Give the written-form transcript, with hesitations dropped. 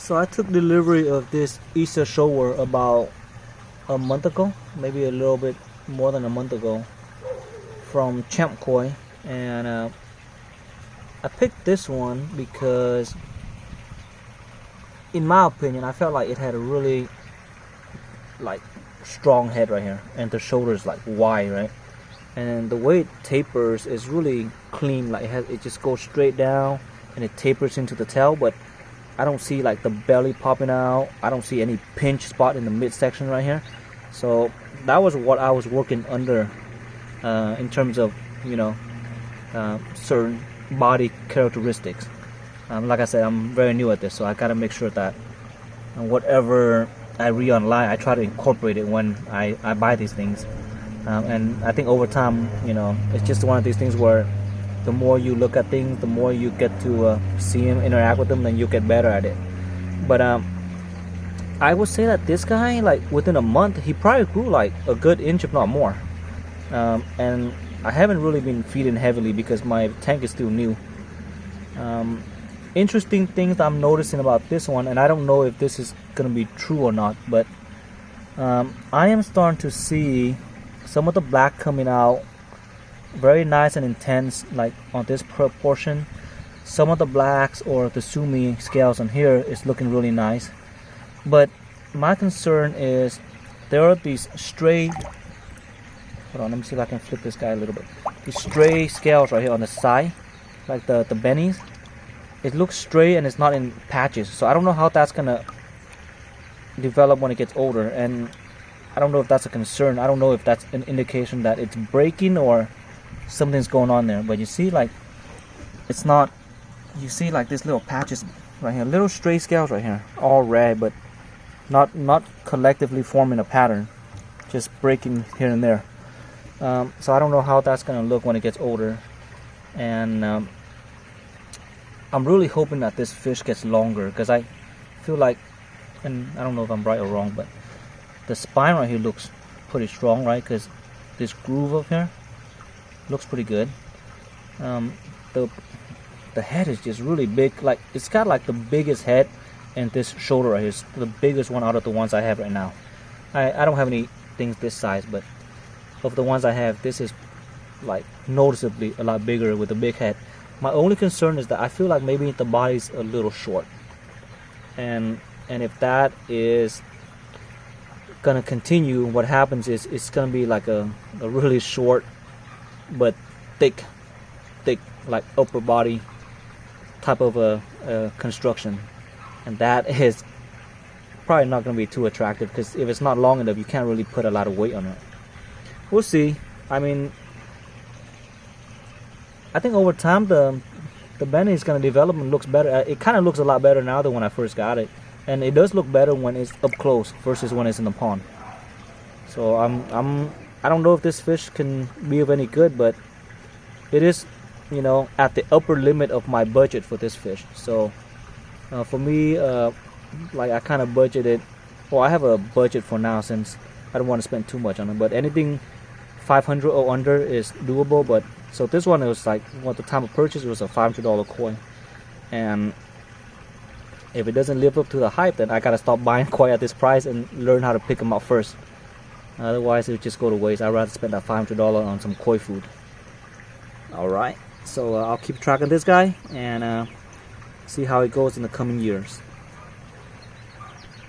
So I took delivery of this Isa Showa about a month ago, maybe a little bit more than a month ago, from Champkoi, and I picked this one because, in my opinion, I felt like it had a really strong head right here, and the shoulders wide, right? And the way it tapers is really clean. It just goes straight down and it tapers into the tail, but I don't see the belly popping out. I don't see any pinch spot in the midsection right here. So that was what I was working under in terms of certain body characteristics. Like I said, I'm very new at this, so I gotta make sure that whatever I read online, I try to incorporate it when I buy these things. And I think over time, it's just one of these things where the more you look at things, the more you get to see them, interact with them, then you get better at it. But I would say that this guy, within a month, he probably grew a good inch, if not more. And I haven't really been feeding heavily because my tank is still new. Interesting things I'm noticing about this one, and I don't know if this is gonna be true or not, but I am starting to see some of the black coming out very nice and intense, on this portion. Some of the blacks or the sumi scales on here is looking really nice, but my concern is there are these stray, hold on, let me see if I can flip this guy a little bit. These stray scales right here on the side, the bennies, it looks stray and it's not in patches, so I don't know how that's gonna develop when it gets older, and I don't know if that's a concern. I don't know if that's an indication that it's breaking or something's going on there. But you see, it's not. You see, these little patches right here, little stray scales right here, all red, but not collectively forming a pattern, just breaking here and there. So I don't know how that's gonna look when it gets older, and I'm really hoping that this fish gets longer, because I feel like, and I don't know if I'm right or wrong, but the spine right here looks pretty strong, right? Because this groove up here looks pretty good. The head is just really big. It's got the biggest head, and this shoulder right here is the biggest one out of the ones I have right now. I don't have any things this size, but of the ones I have, this is noticeably a lot bigger with a big head. My only concern is that I feel like maybe the body's a little short, and if that is gonna continue, what happens is it's gonna be a really short but thick upper body type of a construction, and that is probably not gonna be too attractive, because if it's not long enough, you can't really put a lot of weight on it. We'll see. I mean, I think over time the benny is gonna develop and looks better. It kind of looks a lot better now than when I first got it. And it does look better when it's up close versus when it's in the pond. So I don't know if this fish can be of any good, but it is, at the upper limit of my budget for this fish. So for me, I kind of budgeted. Well, I have a budget for now since I don't want to spend too much on it. But anything 500 or under is doable. But so this one, it was at the time of purchase, it was a $500 koi, and if it doesn't live up to the hype, then I gotta stop buying koi at this price and learn how to pick them up first. Otherwise, it would just go to waste. I'd rather spend that $500 on some koi food. Alright, so I'll keep track of this guy and see how it goes in the coming years.